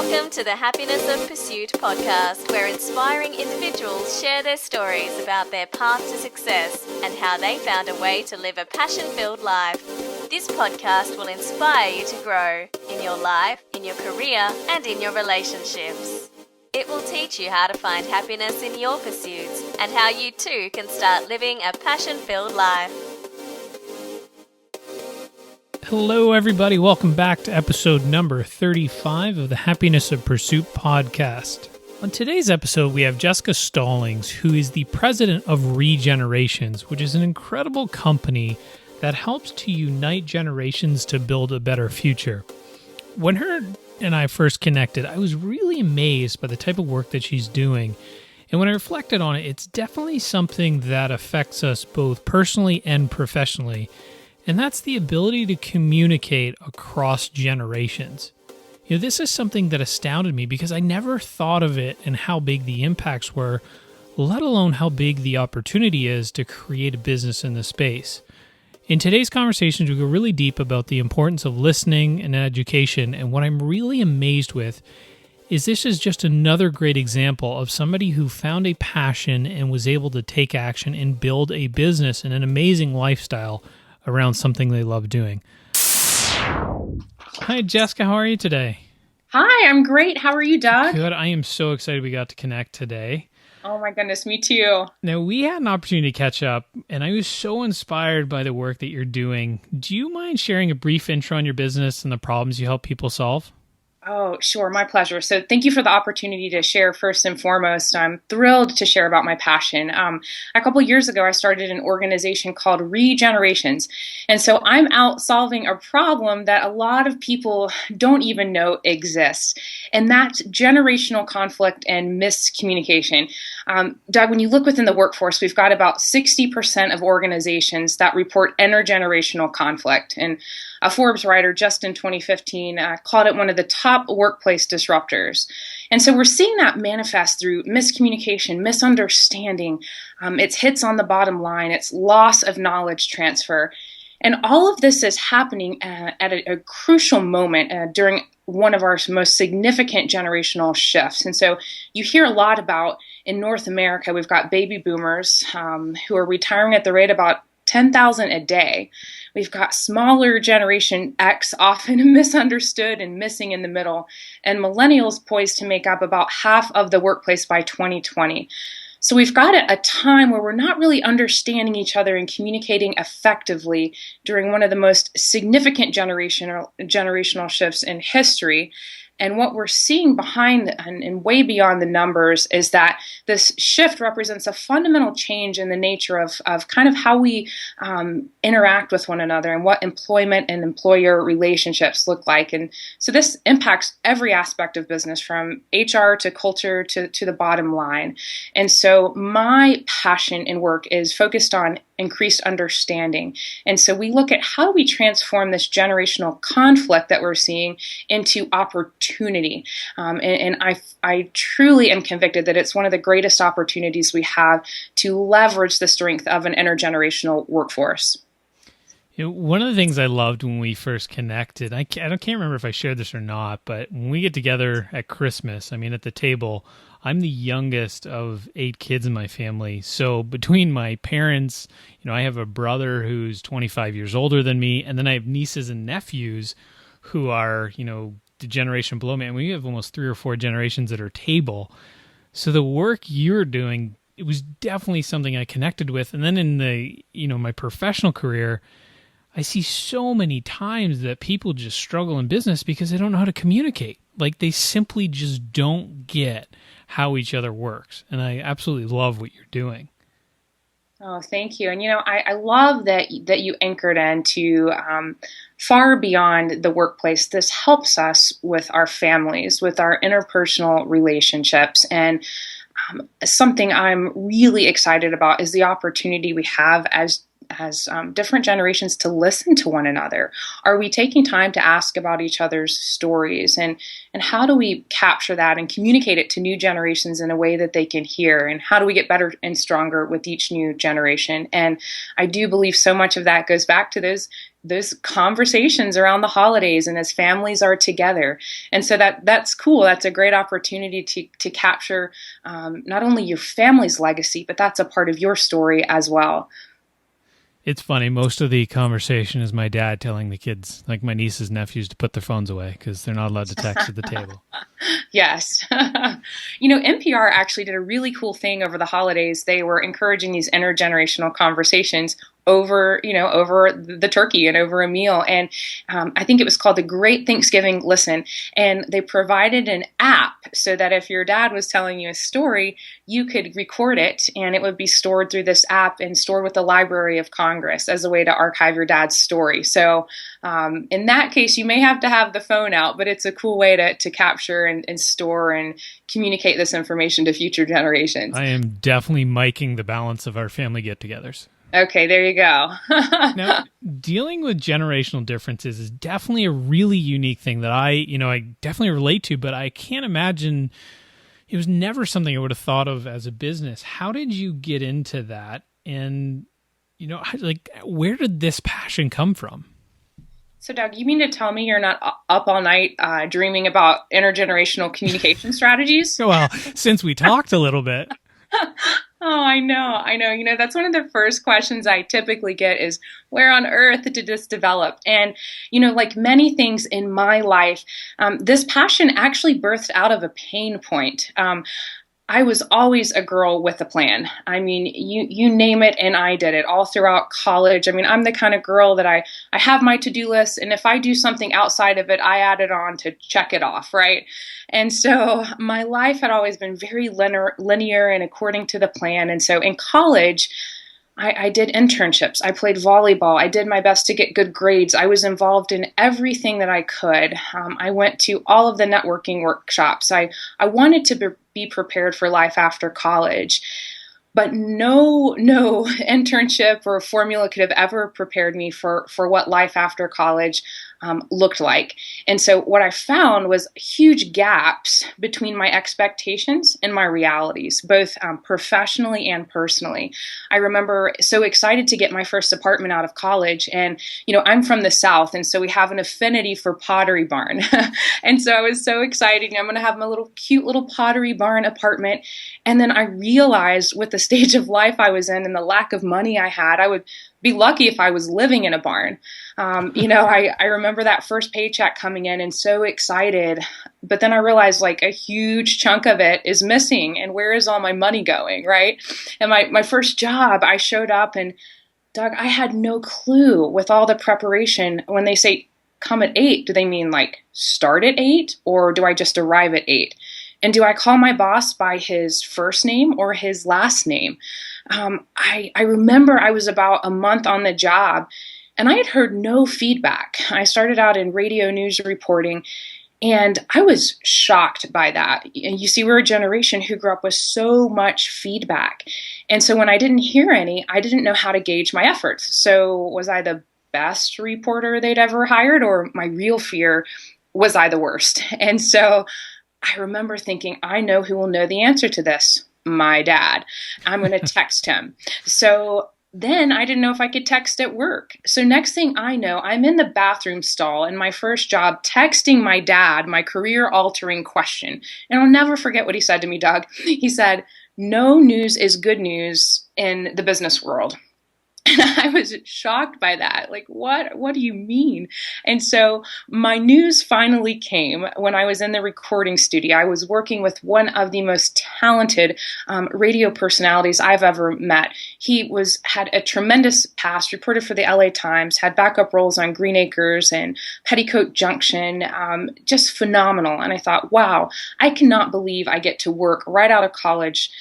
Welcome to the Happiness of Pursuit podcast, where inspiring individuals share their stories about their path to success and how they found a way to live a passion-filled life. This podcast will inspire you to grow in your life, in your career, and in your relationships. It will teach you how to find happiness in your pursuits and how you too can start living a passion-filled life. Hello, everybody. Welcome back to episode number 35 of the Happiness of Pursuit podcast. On today's episode, we have Jessica Stollings, who is the president of Regenerations, which is an incredible company that helps to unite generations to build a better future. When her and I first connected, I was really amazed by the type of work that she's doing. And when I reflected on it, it's definitely something that affects us both personally and professionally. And that's the ability to communicate across generations. This is something that astounded me because I never thought of it and how big the impacts were, let alone how big the opportunity is to create a business in this space. In today's conversations, we go really deep about the importance of listening and education, and what I'm really amazed with is this is just another great example of somebody who found a passion and was able to take action and build a business and an amazing lifestyle around something they love doing. Hi, Jessica. How are you today? Hi, I'm great. How are you, Doug? Good. I am so excited we got to connect today. Oh my goodness, me too. Now, we had an opportunity to catch up, and I was so inspired by the work that you're doing. Do you mind sharing a brief intro on your business and the problems you help people solve? Oh, sure. My pleasure. So thank you for the opportunity to share first and foremost. I'm thrilled to share about my passion. A couple years ago, I started an organization called Regenerations. And so I'm out solving a problem that a lot of people don't even know exists. And that's generational conflict and miscommunication. Doug, when you look within the workforce, we've got about 60% of organizations that report intergenerational conflict. And a Forbes writer just in 2015 called it one of the top workplace disruptors. And so we're seeing that manifest through miscommunication, misunderstanding. It's hits on the bottom line. It's loss of knowledge transfer. And all of this is happening at a crucial moment during one of our most significant generational shifts. And so you hear a lot about in North America, we've got baby boomers who are retiring at the rate about 10,000 a day. We've got smaller generation X, often misunderstood and missing in the middle, and millennials poised to make up about half of the workplace by 2020. So we've got a time where we're not really understanding each other and communicating effectively during one of the most significant generational shifts in history. And what we're seeing behind and way beyond the numbers is that this shift represents a fundamental change in the nature of kind of how we interact with one another and what employment and employer relationships look like. And so this impacts every aspect of business from HR to culture to the bottom line. And so my passion in work is focused on increased understanding. And so we look at how do we transform this generational conflict that we're seeing into opportunity. And I truly am convicted that it's one of the greatest opportunities we have to leverage the strength of an intergenerational workforce. One of the things I loved when we first connected, I can't remember if I shared this or not, but when we get together at Christmas, at the table, I'm the youngest of 8 kids in my family. So between my parents, I have a brother who's 25 years older than me, and then I have nieces and nephews who are, the generation below me. And we have almost 3 or 4 generations at our table. So the work you're doing, it was definitely something I connected with. And then in the, my professional career, I see so many times that people just struggle in business because they don't know how to communicate. Like they simply just don't get how each other works. And I absolutely love what you're doing. Oh, thank you. And, I love that you anchored into far beyond the workplace. This helps us with our families, with our interpersonal relationships. And something I'm really excited about is the opportunity we have as different generations to listen to one another. Are we taking time to ask about each other's stories? And how do we capture that and communicate it to new generations in a way that they can hear? And how do we get better and stronger with each new generation? And I do believe so much of that goes back to those those conversations around the holidays and as families are together. And so that's cool. That's a great opportunity to capture not only your family's legacy, but that's a part of your story as well. It's funny. Most of the conversation is my dad telling the kids, like my nieces and nephews, to put their phones away because they're not allowed to text at the table. Yes. NPR actually did a really cool thing over the holidays. They were encouraging these intergenerational conversations over the turkey and over a meal. And I think it was called the Great Thanksgiving Listen. And they provided an app so that if your dad was telling you a story, you could record it and it would be stored through this app and stored with the Library of Congress as a way to archive your dad's story. So in that case, you may have to have the phone out, but it's a cool way to capture and store and communicate this information to future generations. I am definitely miking the balance of our family get-togethers. Okay, there you go. Now, dealing with generational differences is definitely a really unique thing that I definitely relate to, but I can't imagine it was never something I would have thought of as a business. How did you get into that? And, where did this passion come from? So, Doug, you mean to tell me you're not up all night dreaming about intergenerational communication strategies? Well, since we talked a little bit. Oh, I know. That's one of the first questions I typically get is, where on earth did this develop? And, like many things in my life, this passion actually birthed out of a pain point. I was always a girl with a plan. I mean, you name it and I did it all throughout college. I mean, I'm the kind of girl that I have my to-do list, and if I do something outside of it, I add it on to check it off, right? And so my life had always been very linear and according to the plan. And so in college, I did internships. I played volleyball. I did my best to get good grades. I was involved in everything that I could. I went to all of the networking workshops. I wanted to be prepared for life after college. But no internship or formula could have ever prepared me for what life after college looked like. And so what I found was huge gaps between my expectations and my realities, both professionally and personally. I remember so excited to get my first apartment out of college. And, I'm from the South, and so we have an affinity for Pottery Barn. And so I was so excited. I'm going to have my cute little Pottery Barn apartment. And then I realized with the stage of life I was in and the lack of money I had, I would be lucky if I was living in a barn. I remember that first paycheck coming in and so excited, but then I realized like a huge chunk of it is missing, and where is all my money going, right? And my first job, I showed up and Doug, I had no clue with all the preparation. When they say come at 8, do they mean like start at 8 or do I just arrive at 8? And do I call my boss by his first name or his last name? I remember I was about a month on the job and I had heard no feedback. I started out in radio news reporting and I was shocked by that. And you see, we're a generation who grew up with so much feedback. And so when I didn't hear any, I didn't know how to gauge my efforts. So was I the best reporter they'd ever hired, or my real fear, was I the worst? And so I remember thinking, I know who will know the answer to this. My dad. I'm going to text him. So then I didn't know if I could text at work. So next thing I know, I'm in the bathroom stall in my first job texting my dad my career-altering question. And I'll never forget what he said to me, Doug. He said, "No news is good news in the business world." And I was shocked by that. Like, what do you mean? And so my news finally came when I was in the recording studio. I was working with one of the most talented radio personalities I've ever met. He had a tremendous past, reported for the LA Times, had backup roles on Green Acres and Petticoat Junction, just phenomenal. And I thought, wow, I cannot believe I get to work right out of college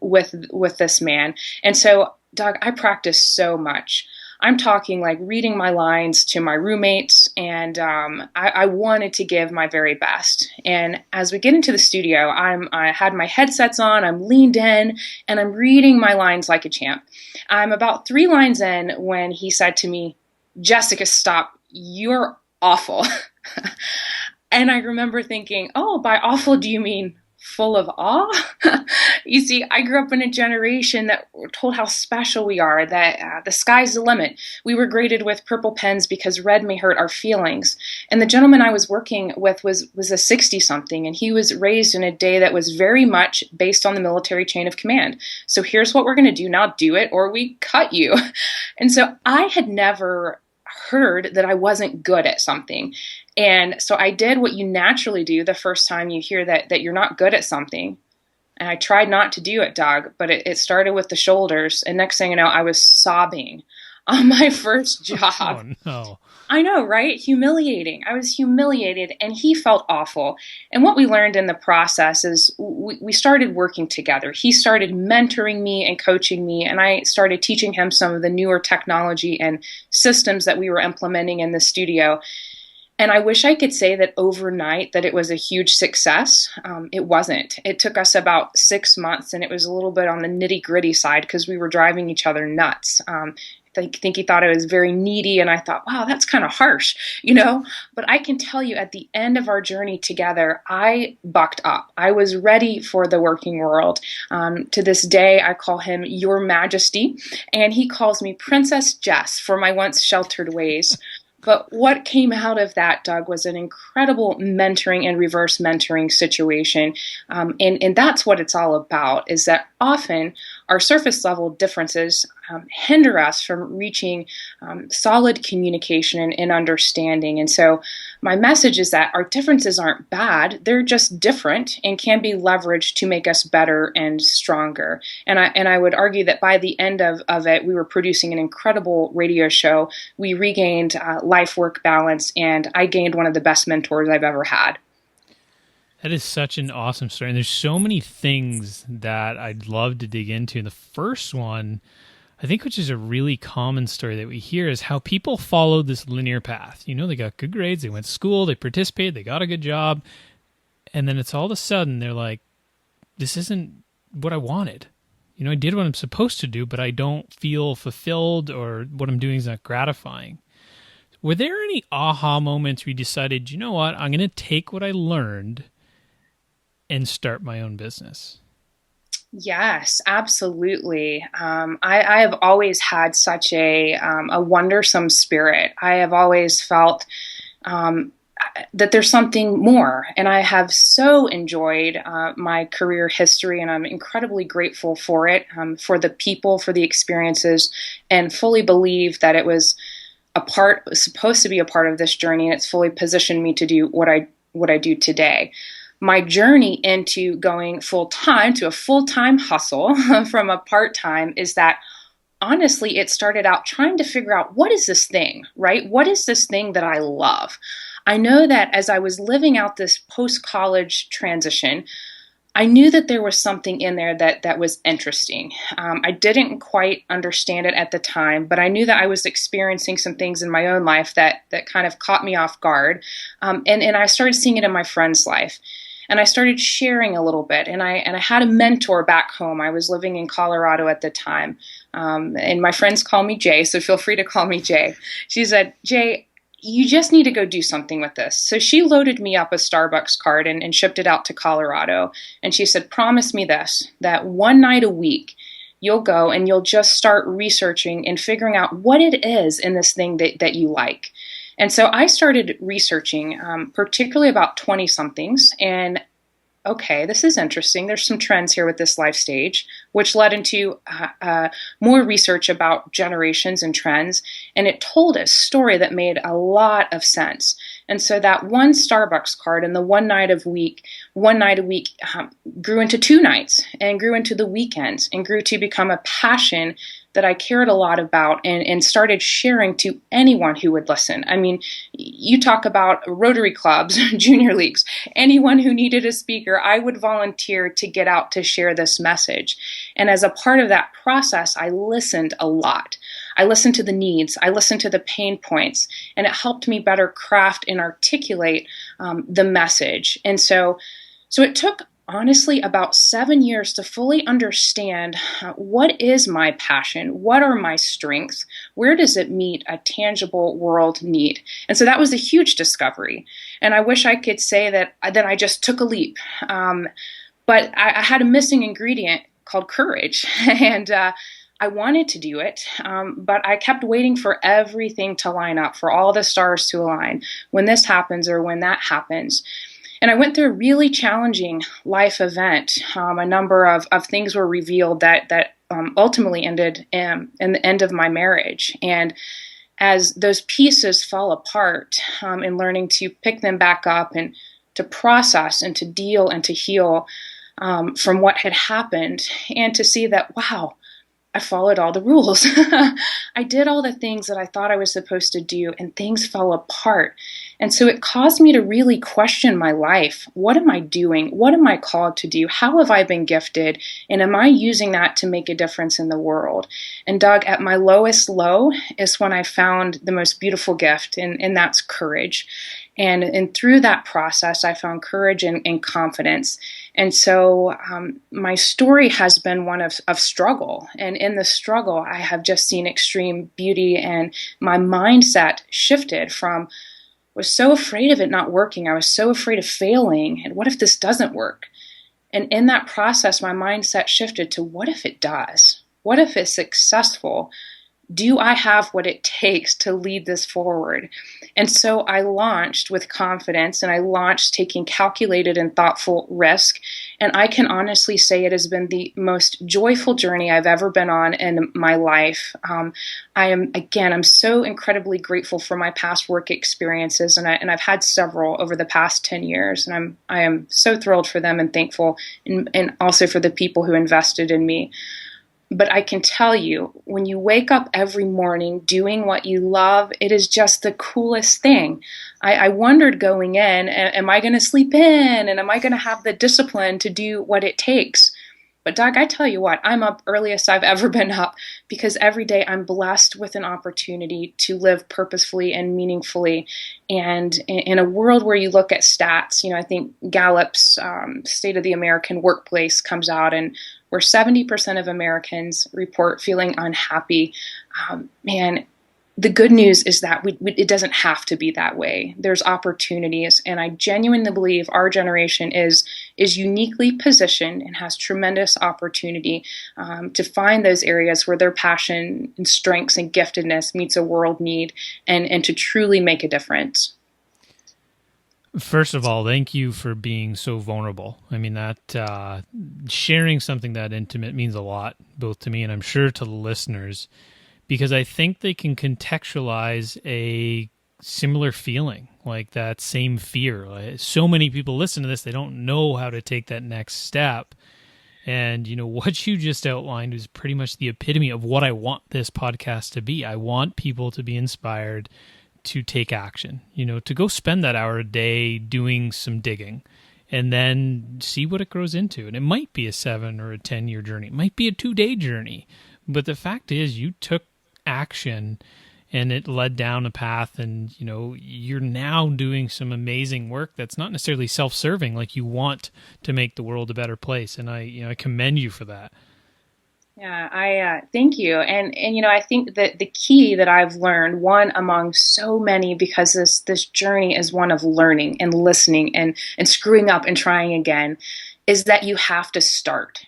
with this man. And so Doug, I practice so much. I'm talking like reading my lines to my roommates, and I wanted to give my very best. And as we get into the studio, I had my headsets on, I'm leaned in, and I'm reading my lines like a champ. I'm about 3 lines in when he said to me, "Jessica, stop. You're awful." And I remember thinking, oh, by awful, do you mean full of awe. You see, I grew up in a generation that were told how special we are, that the sky's the limit. We were graded with purple pens because red may hurt our feelings. And the gentleman I was working with was a 60-something, and he was raised in a day that was very much based on the military chain of command. So here's what we're going to do. Now do it or we cut you. And so I had never heard that I wasn't good at something. And so I did what you naturally do the first time you hear that you're not good at something. And I tried not to do it, Doug, but it started with the shoulders. And next thing you know, I was sobbing on my first job. Oh, no. I know, right? Humiliating. I was humiliated, and he felt awful. And what we learned in the process is we started working together. He started mentoring me and coaching me, and I started teaching him some of the newer technology and systems that we were implementing in the studio. And I wish I could say that overnight that it was a huge success. It wasn't. It took us about 6 months, and it was a little bit on the nitty-gritty side because we were driving each other nuts. I think he thought I was very needy, and I thought, wow, that's kind of harsh, But I can tell you at the end of our journey together, I bucked up. I was ready for the working world. To this day, I call him Your Majesty, and he calls me Princess Jess for my once sheltered ways. But what came out of that, Doug, was an incredible mentoring and reverse mentoring situation. And that's what it's all about, is that often our surface level differences hinder us from reaching solid communication and understanding. And so my message is that our differences aren't bad. They're just different and can be leveraged to make us better and stronger. And I would argue that by the end of it, we were producing an incredible radio show. We regained life-work balance, and I gained one of the best mentors I've ever had. That is such an awesome story. And there's so many things that I'd love to dig into. And the first one, I think, which is a really common story that we hear, is how people follow this linear path. They got good grades, they went to school, they participated, they got a good job. And then it's all of a sudden they're like, this isn't what I wanted. I did what I'm supposed to do, but I don't feel fulfilled, or what I'm doing is not gratifying. Were there any aha moments where you decided, you know what, I'm going to take what I learned and start my own business? Yes, absolutely. I have always had such a wondersome spirit. I have always felt that there's something more, and I have so enjoyed my career history, and I'm incredibly grateful for it, for the people, for the experiences, and fully believe that it was supposed to be a part of this journey, and it's fully positioned me to do what I do today. My journey into going full-time to a full-time hustle from a part-time is that, honestly, it started out trying to figure out, what is this thing, right? What is this thing that I love? I know that as I was living out this post-college transition, I knew that there was something in there that was interesting. I didn't quite understand it at the time, but I knew that I was experiencing some things in my own life that kind of caught me off guard. And I started seeing it in my friend's life. And I started sharing a little bit, and I had a mentor back home. I was living in Colorado at the time, and my friends call me Jay, so feel free to call me Jay. She said, Jay, you just need to go do something with this. So she loaded me up a Starbucks card and shipped it out to Colorado. And she said, promise me this, that one night a week, you'll go and you'll just start researching and figuring out what it is in this thing that you like. And so I started researching, particularly about 20-somethings, and okay, this is interesting. There's some trends here with this life stage, which led into more research about generations and trends, and it told a story that made a lot of sense. And so that one Starbucks card and the one night a week grew into 2 nights, and grew into the weekends, and grew to become a passion that I cared a lot about, and started sharing to anyone who would listen. I mean, you talk about Rotary clubs, junior leagues, anyone who needed a speaker, I would volunteer to get out to share this message. And as a part of that process, I listened a lot. I listened to the needs, I listened to the pain points, and it helped me better craft and articulate the message. And so it took, honestly, about 7 years to fully understand what is my passion, what are my strengths, where does it meet a tangible world need. And so that was a huge discovery. And I wish I could say that I just took a leap. But I had a missing ingredient called courage, and I wanted to do it, but I kept waiting for everything to line up, for all the stars to align, when this happens or when that happens. And I went through a really challenging life event. A number of things were revealed that ultimately ended in the end of my marriage. And as those pieces fell apart, in learning to pick them back up and to process and to deal and to heal from what had happened, and to see that, wow, I followed all the rules. I did all the things that I thought I was supposed to do, and things fell apart. And so it caused me to really question my life. What am I doing? What am I called to do? How have I been gifted? And am I using that to make a difference in the world? And Doug, at my lowest low is when I found the most beautiful gift, and that's courage. And through that process, I found courage and confidence. And so my story has been one of struggle. And in the struggle, I have just seen extreme beauty, and my mindset shifted from, was so afraid of it not working. I was so afraid of failing. And what if this doesn't work? And in that process, my mindset shifted to, what if it does? What if it's successful? Do I have what it takes to lead this forward? And so I launched with confidence, and I launched taking calculated and thoughtful risk. And I can honestly say it has been the most joyful journey I've ever been on in my life. I'm so incredibly grateful for my past work experiences, and I've had several over the past 10 years, and I am so thrilled for them and thankful, and also for the people who invested in me. But I can tell you, when you wake up every morning doing what you love, it is just the coolest thing. I wondered going in, am I going to sleep in? And am I going to have the discipline to do what it takes? But Doug, I tell you what, I'm up earliest I've ever been up, because every day I'm blessed with an opportunity to live purposefully and meaningfully. And in a world where you look at stats, I think Gallup's State of the American Workplace comes out, and where 70% of Americans report feeling unhappy. Man, the good news is that it doesn't have to be that way. There's opportunities, and I genuinely believe our generation is uniquely positioned and has tremendous opportunity to find those areas where their passion and strengths and giftedness meets a world need, and to truly make a difference. First of all, thank you for being so vulnerable. I mean, that sharing something that intimate means a lot, both to me and I'm sure to the listeners, because I think they can contextualize a similar feeling, like that same fear. Like, so many people listen to this, they don't know how to take that next step. And, what you just outlined is pretty much the epitome of what I want this podcast to be. I want people to be inspired to take action, to go spend that hour a day doing some digging, and then see what it grows into. And it might be a 7 or a 10-year journey. It might be a 2-day journey. But the fact is, you took action, and it led down a path, and, you're now doing some amazing work that's not necessarily self-serving. Like, you want to make the world a better place. And I commend you for that. Yeah, I thank you. And I think that the key that I've learned, one among so many, because this journey is one of learning and listening and screwing up and trying again, is that you have to start.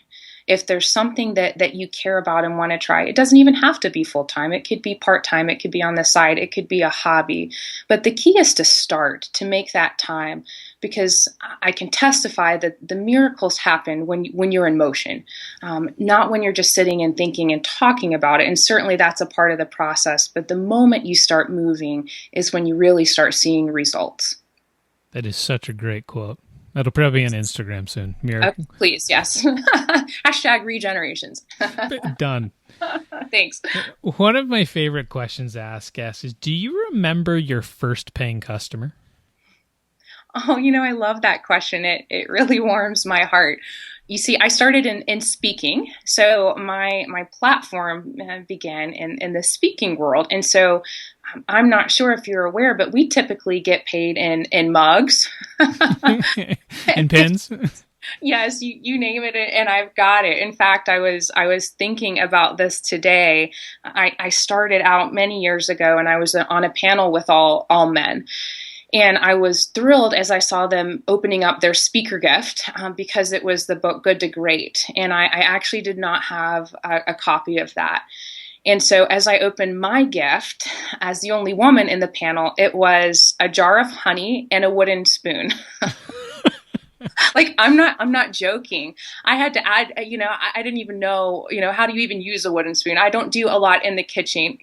If there's something that you care about and want to try, it doesn't even have to be full-time. It could be part-time. It could be on the side. It could be a hobby. But the key is to start, to make that time, because I can testify that the miracles happen when you're in motion, not when you're just sitting and thinking and talking about it. And certainly that's a part of the process. But the moment you start moving is when you really start seeing results. That is such a great quote. That'll probably be on Instagram soon. Please, yes. Hashtag regenerations. Done. Thanks. One of my favorite questions to ask guests is, do you remember your first paying customer? Oh, I love that question. It really warms my heart. You see, I started in speaking. So my platform began in the speaking world. And so I'm not sure if you're aware, but we typically get paid in mugs. And pens? Yes, you name it, and I've got it. In fact, I was thinking about this today. I started out many years ago, and I was on a panel with all men. And I was thrilled as I saw them opening up their speaker gift because it was the book Good to Great. And I actually did not have a copy of that. And so as I opened my gift, as the only woman in the panel, it was a jar of honey and a wooden spoon. Like, I'm not joking. I had to add, I didn't even know, how do you even use a wooden spoon? I don't do a lot in the kitchen.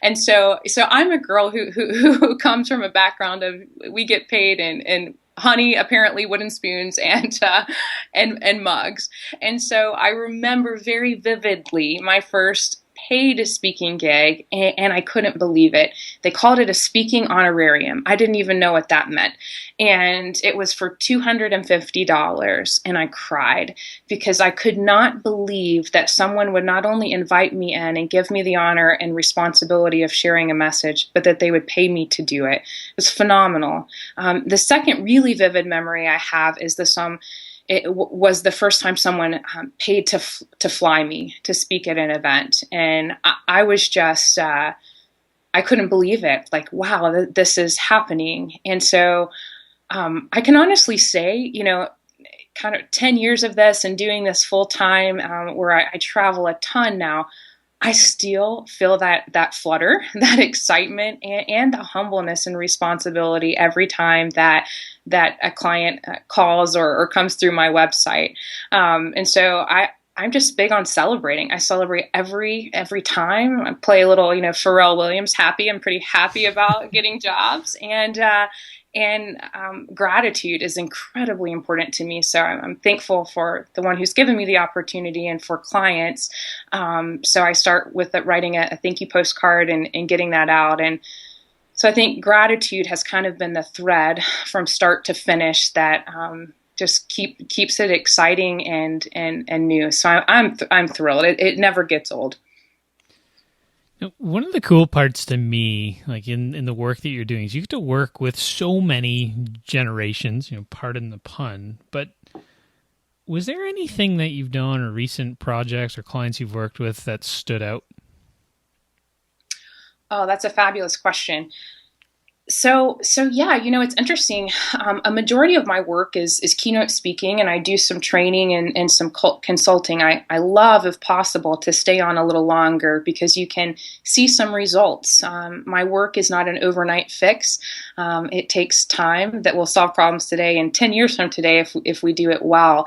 And so I'm a girl who comes from a background of, we get paid in honey, apparently wooden spoons and mugs. And so I remember very vividly my first paid speaking gig, and I couldn't believe it. They called it a speaking honorarium. I didn't even know what that meant. And it was for $250, and I cried because I could not believe that someone would not only invite me in and give me the honor and responsibility of sharing a message, but that they would pay me to do it. It was phenomenal. The second really vivid memory I have is it was the first time someone paid to fly me to speak at an event. And I was just, I couldn't believe it. Like, wow, this is happening. And so I can honestly say, kind of 10 years of this and doing this full time, where I travel a ton now, I still feel that flutter, that excitement, and the humbleness and responsibility every time that a client calls or comes through my website. And so I'm just big on celebrating. I celebrate every time. I play a little, Pharrell Williams happy. I'm pretty happy about getting jobs, and gratitude is incredibly important to me. So I'm thankful for the one who's given me the opportunity and for clients. So I start with writing a thank you postcard and getting that out. And so I think gratitude has kind of been the thread from start to finish that just keeps it exciting and new. So I'm thrilled. It never gets old. One of the cool parts to me, like in the work that you're doing, is you get to work with so many generations, pardon the pun, but was there anything that you've done or recent projects or clients you've worked with that stood out? Oh, that's a fabulous question. So yeah, it's interesting. A majority of my work is keynote speaking, and I do some training and some consulting. I love, if possible, to stay on a little longer because you can see some results. My work is not an overnight fix. It takes time that will solve problems today and 10 years from today if we do it well.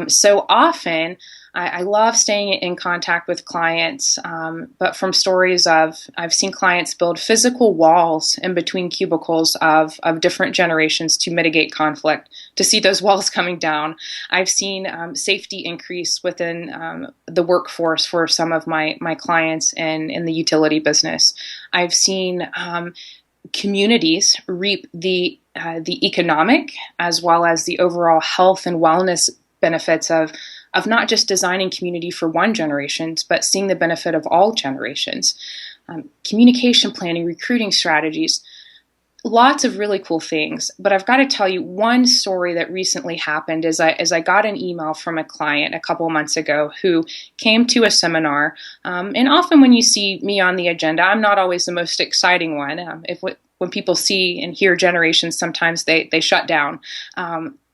So often, I love staying in contact with clients, but from stories I've seen clients build physical walls in between cubicles of different generations to mitigate conflict, to see those walls coming down. I've seen safety increase within the workforce for some of my clients in the utility business. I've seen communities reap the economic as well as the overall health and wellness benefits of not just designing community for one generation, but seeing the benefit of all generations. Communication planning, recruiting strategies, lots of really cool things. But I've got to tell you one story that recently happened as I got an email from a client a couple of months ago who came to a seminar. And often when you see me on the agenda, I'm not always the most exciting one. When people see and hear generations, sometimes they shut down.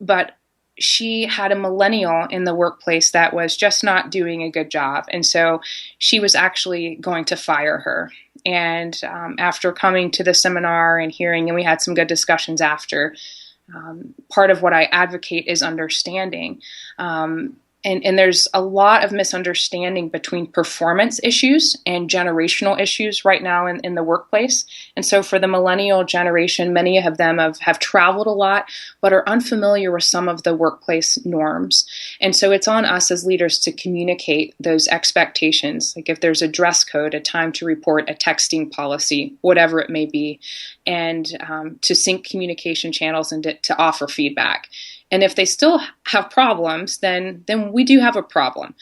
But she had a millennial in the workplace that was just not doing a good job. And so she was actually going to fire her. And after coming to the seminar and hearing, and we had some good discussions after, part of what I advocate is understanding. And there's a lot of misunderstanding between performance issues and generational issues right now in the workplace. And so for the millennial generation, many of them have traveled a lot, but are unfamiliar with some of the workplace norms. And so it's on us as leaders to communicate those expectations, like if there's a dress code, a time to report, a texting policy, whatever it may be, and to sync communication channels and to offer feedback. And if they still have problems, then we do have a problem.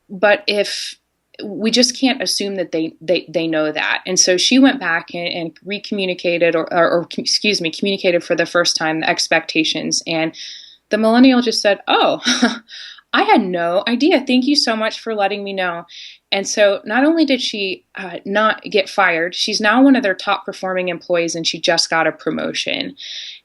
But if we just can't assume that they know that. And so she went back and recommunicated communicated for the first time the expectations. And the millennial just said, oh, I had no idea. Thank you so much for letting me know. And so not only did she not get fired, she's now one of their top performing employees, and she just got a promotion.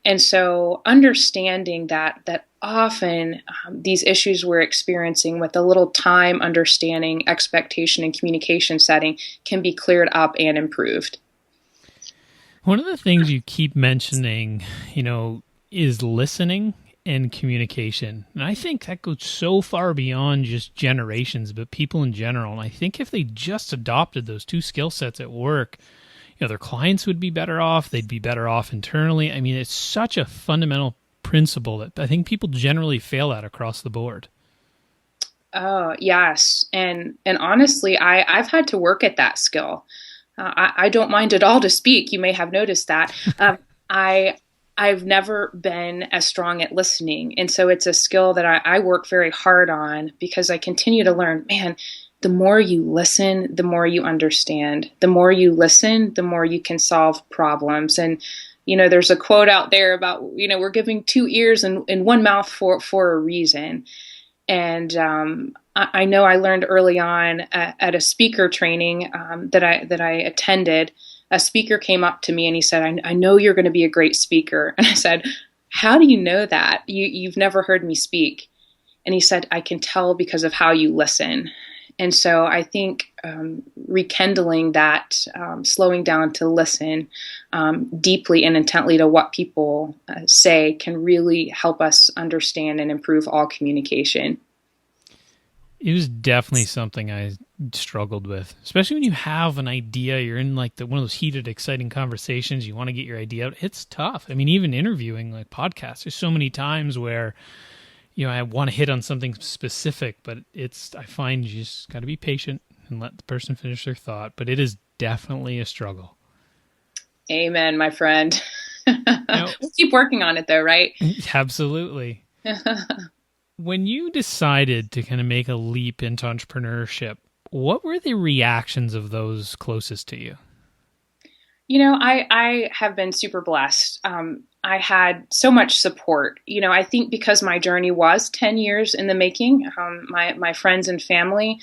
And so understanding that often these issues we're experiencing with a little time, understanding, expectation, and communication setting can be cleared up and improved. One of the things you keep mentioning, is listening and communication. And I think that goes so far beyond just generations, but people in general. And I think if they just adopted those two skill sets at work, their clients would be better off. They'd be better off internally. I mean, it's such a fundamental principle that I think people generally fail at across the board. Oh, yes. And honestly, I've had to work at that skill. I don't mind at all to speak. You may have noticed that. I've never been as strong at listening. And so it's a skill that I work very hard on because I continue to learn, man, the more you listen, the more you understand. The more you listen, the more you can solve problems. And, there's a quote out there about, we're giving two ears and one mouth for a reason. And I know I learned early on at a speaker training that I attended. A speaker came up to me and he said, I know you're going to be a great speaker. And I said, how do you know that? You've never heard me speak. And he said, I can tell because of how you listen. And so I think rekindling that, slowing down to listen deeply and intently to what people say can really help us understand and improve all communication. It was definitely something I struggled with, especially when you have an idea, you're in like one of those heated, exciting conversations, you want to get your idea out. It's tough. I mean, even interviewing like podcasts, there's so many times where, I want to hit on something specific, but I find you just got to be patient and let the person finish their thought. But it is definitely a struggle. Amen, my friend. We'll keep working on it though, right? Absolutely. When you decided to kind of make a leap into entrepreneurship, what were the reactions of those closest to you? I have been super blessed. I had so much support. I think because my journey was 10 years in the making, my friends and family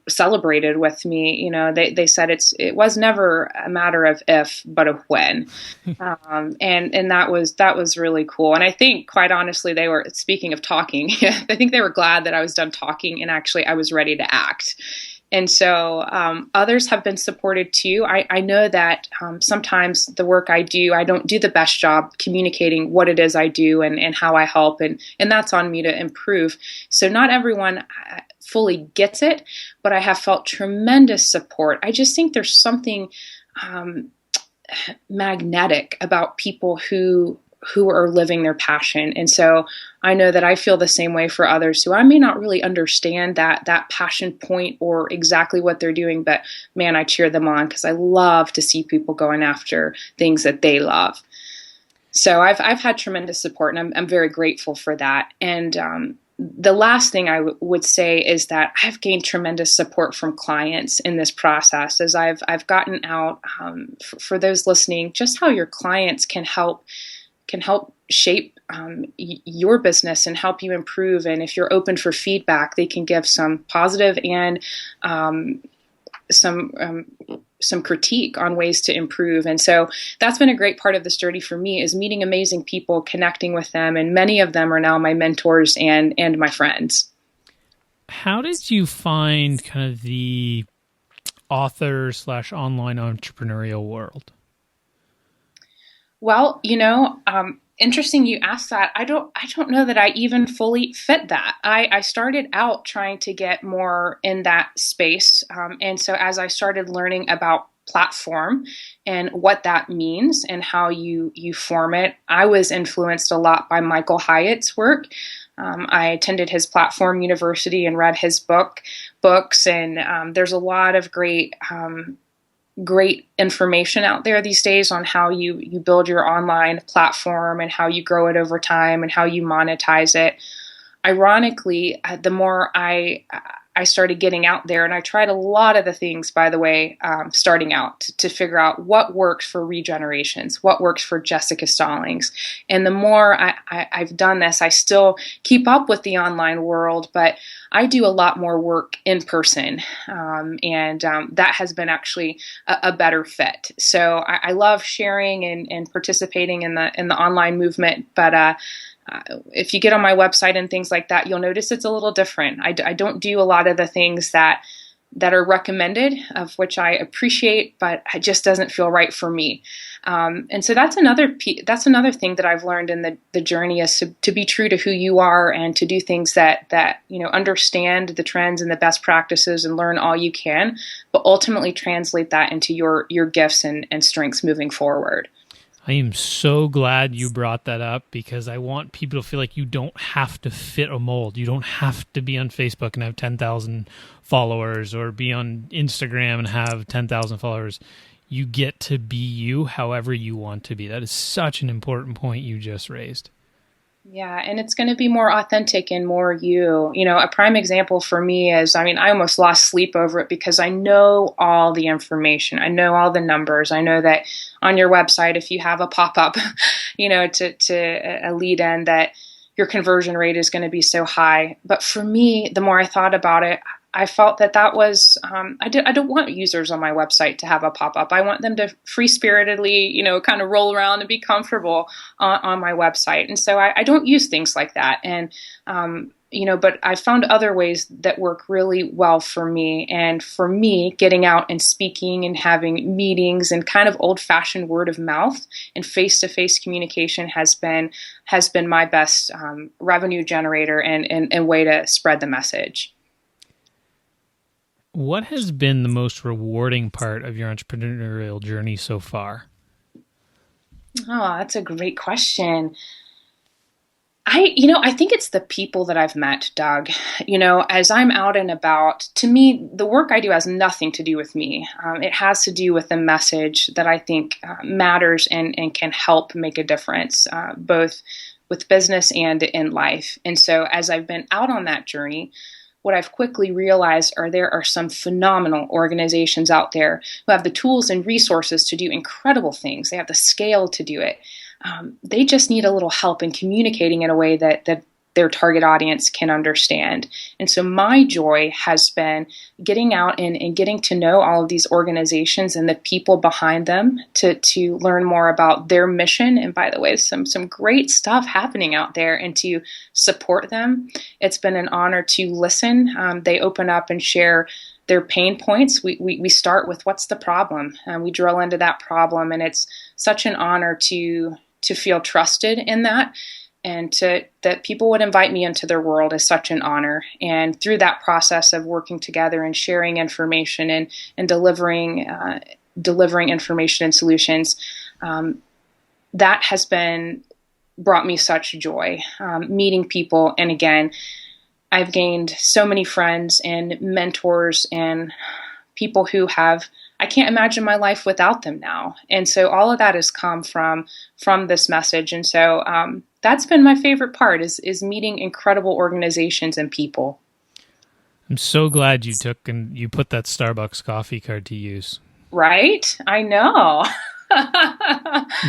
celebrated with me. They said it was never a matter of if, but of when. And that was really cool. And I think, quite honestly, they were, speaking of talking, I think they were glad that I was done talking and actually I was ready to act. And so others have been supported too. I know that sometimes the work I do, I don't do the best job communicating what it is I do and how I help, and that's on me to improve. So not everyone fully gets it, but I have felt tremendous support. I just think there's something magnetic about people who are living their passion. And so I know that I feel the same way for others who I may not really understand that passion point or exactly what they're doing, but man, I cheer them on because I love to see people going after things that they love. So I've had tremendous support, and I'm very grateful for that. And the last thing I would say is that I've gained tremendous support from clients in this process as I've gotten out for those listening, just how your clients can help shape your business and help you improve. And if you're open for feedback, they can give some positive and some critique on ways to improve. And so that's been a great part of this journey for me, is meeting amazing people, connecting with them. And many of them are now my mentors and my friends. How did you find kind of the author/online entrepreneurial world? Well, interesting you asked that. I don't know that I even fully fit that. I started out trying to get more in that space. And so as I started learning about platform and what that means and how you form it, I was influenced a lot by Michael Hyatt's work. I attended his platform university and read his books. And there's a lot of great information out there these days on how you build your online platform and how you grow it over time and how you monetize it. Ironically, the more I I started getting out there, and I tried a lot of the things, by the way, starting out to figure out what works for Regenerations, what works for Jessica Stollings. And the more I've done this, I still keep up with the online world, but I do a lot more work in person, and that has been actually a better fit. So I love sharing and participating in the online movement, but if you get on my website and things like that, you'll notice it's a little different. I don't do a lot of the things that are recommended, of which I appreciate, but it just doesn't feel right for me. And so that's another thing that I've learned in the journey, is to be true to who you are and to do things that understand the trends and the best practices and learn all you can, but ultimately translate that into your gifts and strengths moving forward. I am so glad you brought that up, because I want people to feel like you don't have to fit a mold. You don't have to be on Facebook and have 10,000 followers, or be on Instagram and have 10,000 followers. You get to be you however you want to be. That is such an important point you just raised. Yeah, and it's going to be more authentic and more you. A prime example for me is, I almost lost sleep over it, because I know all the information. I know all the numbers. I know that on your website, if you have a pop-up, to a lead in, that your conversion rate is going to be so high. But for me, the more I thought about it, I felt that was, I don't want users on my website to have a pop-up. I want them to free-spiritedly, kind of roll around and be comfortable on my website. And so I don't use things like that. And, but I found other ways that work really well for me. And for me, getting out and speaking and having meetings and kind of old-fashioned word of mouth and face-to-face communication has been my best revenue generator and way to spread the message. What has been the most rewarding part of your entrepreneurial journey so far? Oh, that's a great question. I think it's the people that I've met, Doug. As I'm out and about, to me, the work I do has nothing to do with me. It has to do with the message that I think matters and can help make a difference, both with business and in life. And so as I've been out on that journey, what I've quickly realized there are some phenomenal organizations out there who have the tools and resources to do incredible things. They have the scale to do it. They just need a little help in communicating in a way that their target audience can understand. And so my joy has been getting out and getting to know all of these organizations and the people behind them to learn more about their mission. And by the way, some great stuff happening out there, and to support them. It's been an honor to listen. They open up and share their pain points. We start with, what's the problem? And we drill into that problem. And it's such an honor to feel trusted in that. And that people would invite me into their world is such an honor. And through that process of working together and sharing information and delivering information and solutions, that has brought me such joy, meeting people. And again, I've gained so many friends and mentors and people who I can't imagine my life without them now. And so all of that has come from this message. And so that's been my favorite part, is meeting incredible organizations and people. I'm so glad you took and you put that Starbucks coffee card to use. Right? I know.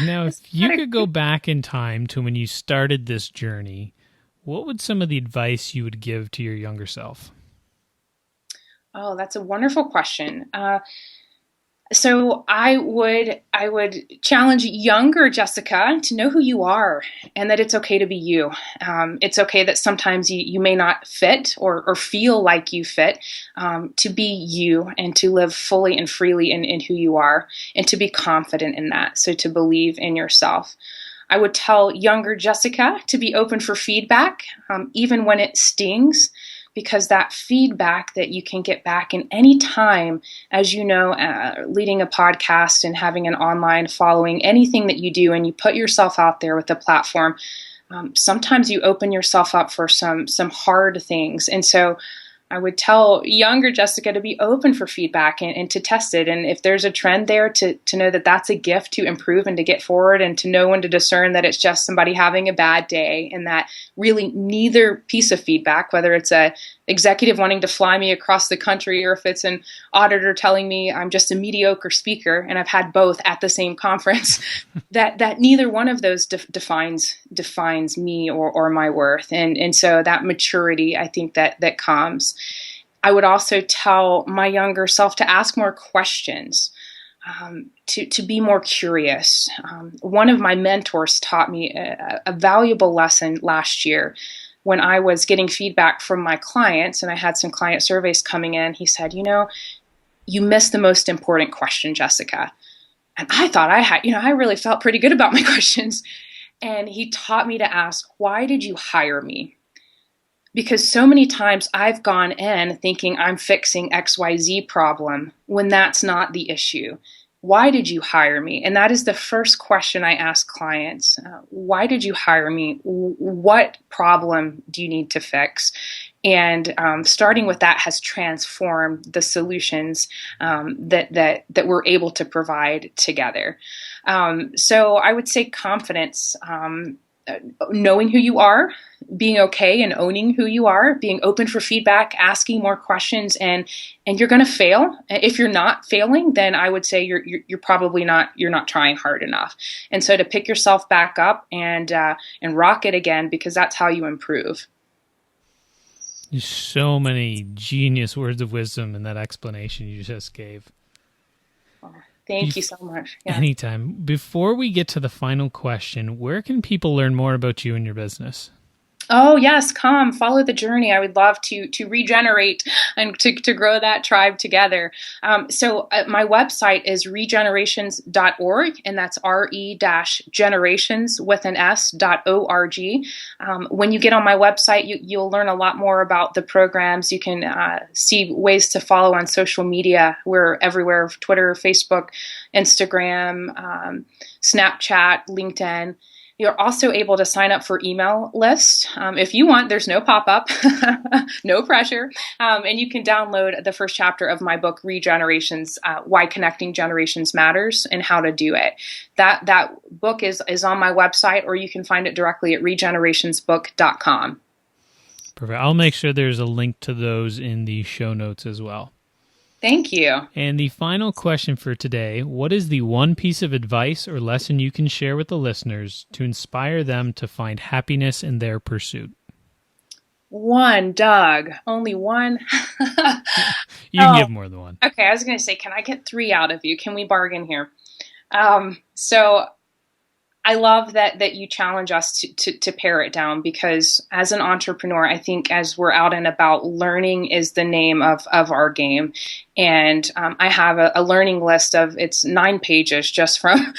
Now, if you could go back in time to when you started this journey, what would some of the advice you would give to your younger self? Oh, that's a wonderful question. So I would challenge younger Jessica to know who you are, and that it's okay to be you. It's okay that sometimes you may not fit or feel like you fit, to be you and to live fully and freely in who you are, and to be confident in that. So to believe in yourself. I would tell younger Jessica to be open for feedback, even when it stings, because that feedback that you can get back in any time, as you know, leading a podcast and having an online following, anything that you do and you put yourself out there with the platform, sometimes you open yourself up for some hard things. And so I would tell younger Jessica to be open for feedback and to test it. And if there's a trend there, to know that that's a gift to improve and to get forward, and to know when to discern that it's just somebody having a bad day, and that really neither piece of feedback, whether it's a executive wanting to fly me across the country, or if it's an auditor telling me I'm just a mediocre speaker, and I've had both at the same conference, that neither one of those defines me or my worth. And so that maturity, I think that comes. I would also tell my younger self to ask more questions, to be more curious. One of my mentors taught me a valuable lesson last year when I was getting feedback from my clients, and I had some client surveys coming in. He said, you missed the most important question, Jessica. And I thought I really felt pretty good about my questions. And he taught me to ask, why did you hire me? Because so many times I've gone in thinking I'm fixing XYZ problem when that's not the issue. Why did you hire me? And that is the first question I ask clients. Why did you hire me? What problem do you need to fix? And starting with that has transformed the solutions that we're able to provide together. So I would say confidence, knowing who you are, being okay and owning who you are, being open for feedback, asking more questions, and you're going to fail. If you're not failing, then I would say you're probably not trying hard enough. And so to pick yourself back up and rock it again, because that's how you improve. There's so many genius words of wisdom in that explanation you just gave. Thank you so much. Yeah. Anytime. Before we get to the final question, where can people learn more about you and your business? Oh, yes, come follow the journey. I would love to regenerate and to grow that tribe together. So my website is regenerations.org, and that's re-generations with an s.org. When you get on my website, you'll learn a lot more about the programs. You can see ways to follow on social media. We're everywhere: Twitter, Facebook, Instagram, Snapchat, LinkedIn. You're also able to sign up for email lists. If you want, there's no pop-up, no pressure. And you can download the first chapter of my book, Regenerations, Why Connecting Generations Matters, and How to Do It. That book is on my website, or you can find it directly at regenerationsbook.com. Perfect. I'll make sure there's a link to those in the show notes as well. Thank you. And the final question for today: what is the one piece of advice or lesson you can share with the listeners to inspire them to find happiness in their pursuit? One, Doug. Only one? You can give more than one. Okay, I was going to say, can I get 3 out of you? Can we bargain here? So I love that you challenge us to pare it down, because as an entrepreneur, I think as we're out and about, learning is the name of our game. And I have a learning list it's 9 pages just from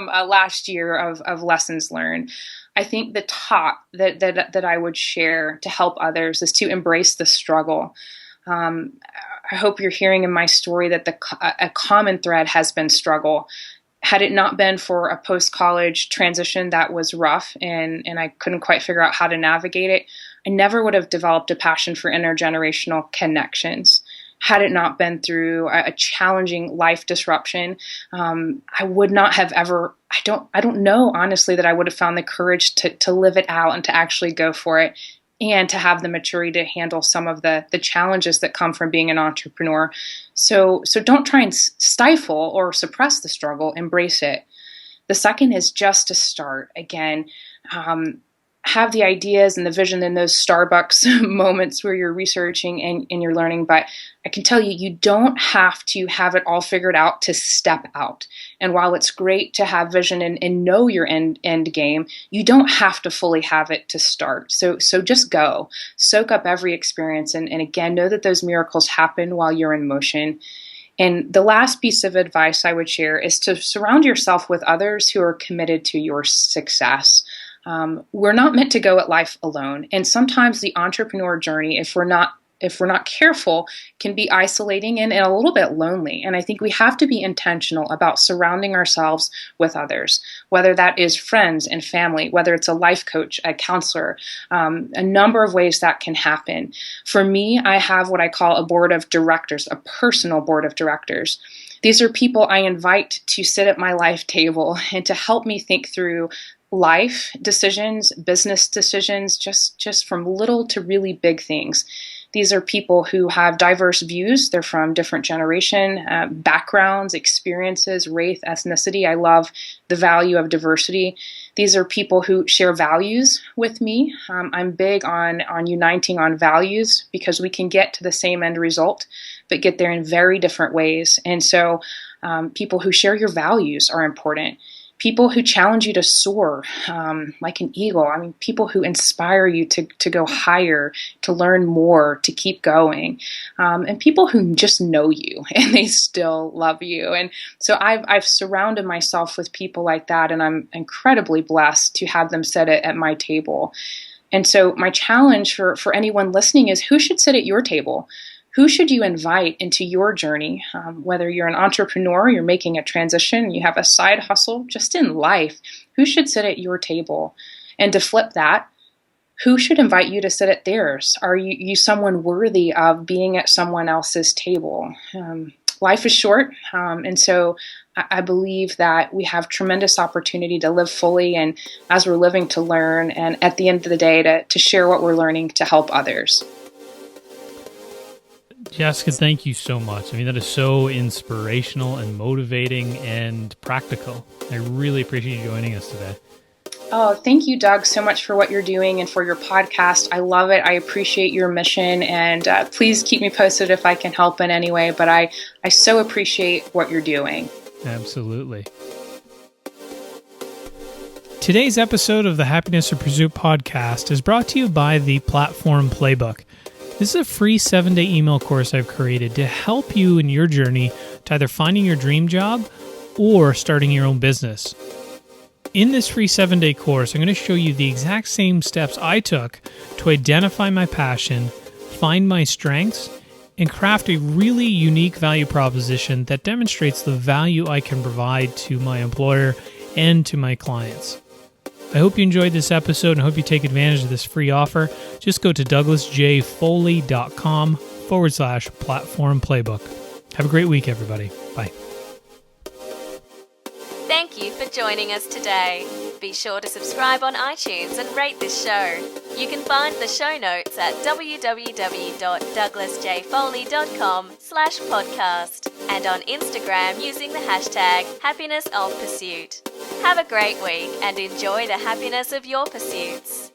last year of lessons learned. I think the top that I would share to help others is to embrace the struggle. I hope you're hearing in my story that a common thread has been struggle. Had it not been for a post-college transition that was rough and I couldn't quite figure out how to navigate it, I never would have developed a passion for intergenerational connections. Had it not been through a challenging life disruption, I would not have ever, I don't know, honestly, that I would have found the courage to live it out and to actually go for it, and to have the maturity to handle some of the challenges that come from being an entrepreneur. So don't try and stifle or suppress the struggle, embrace it. The second is just to start. Again, have the ideas and the vision in those Starbucks moments where you're researching and you're learning. But I can tell you, you don't have to have it all figured out to step out. And while it's great to have vision and know your end game, you don't have to fully have it to start. So just go, soak up every experience. And again, know that those miracles happen while you're in motion. And the last piece of advice I would share is to surround yourself with others who are committed to your success. We're not meant to go at life alone. And sometimes the entrepreneur journey, if we're not careful, can be isolating and a little bit lonely. And I think we have to be intentional about surrounding ourselves with others, whether that is friends and family, whether it's a life coach, a counselor, a number of ways that can happen. For me, I have what I call a board of directors, a personal board of directors. These are people I invite to sit at my life table and to help me think through life decisions, business decisions, just from little to really big things. These are people who have diverse views. They're from different generation, backgrounds, experiences, race, ethnicity. I love the value of diversity. These are people who share values with me. I'm big on uniting on values because we can get to the same end result, but get there in very different ways. And so people who share your values are important. People who challenge you to soar like an eagle. I mean, people who inspire you to go higher, to learn more, to keep going. And people who just know you and they still love you. And so I've surrounded myself with people like that, and I'm incredibly blessed to have them sit at my table. And so my challenge for anyone listening is, who should sit at your table? Who should you invite into your journey? Whether you're an entrepreneur, you're making a transition, you have a side hustle, just in life, who should sit at your table? And to flip that, who should invite you to sit at theirs? Are you someone worthy of being at someone else's table? Life is short, and so I believe that we have tremendous opportunity to live fully, and as we're living, to learn, and at the end of the day, to share what we're learning to help others. Jessica, thank you so much. I mean, that is so inspirational and motivating and practical. I really appreciate you joining us today. Oh, thank you, Doug, so much for what you're doing and for your podcast. I love it. I appreciate your mission, and please keep me posted if I can help in any way, but I so appreciate what you're doing. Absolutely. Today's episode of the Happiness of Pursuit podcast is brought to you by the Platform Playbook. This is a free 7-day email course I've created to help you in your journey to either finding your dream job or starting your own business. In this free 7-day course, I'm going to show you the exact same steps I took to identify my passion, find my strengths, and craft a really unique value proposition that demonstrates the value I can provide to my employer and to my clients. I hope you enjoyed this episode and hope you take advantage of this free offer. Just go to douglasjfoley.com/platform playbook. Have a great week, everybody. Bye. Thank you for joining us today. Be sure to subscribe on iTunes and rate this show. You can find the show notes at www.douglasjfoley.com/podcast and on Instagram using the hashtag happinessofpursuit. Have a great week and enjoy the happiness of your pursuits.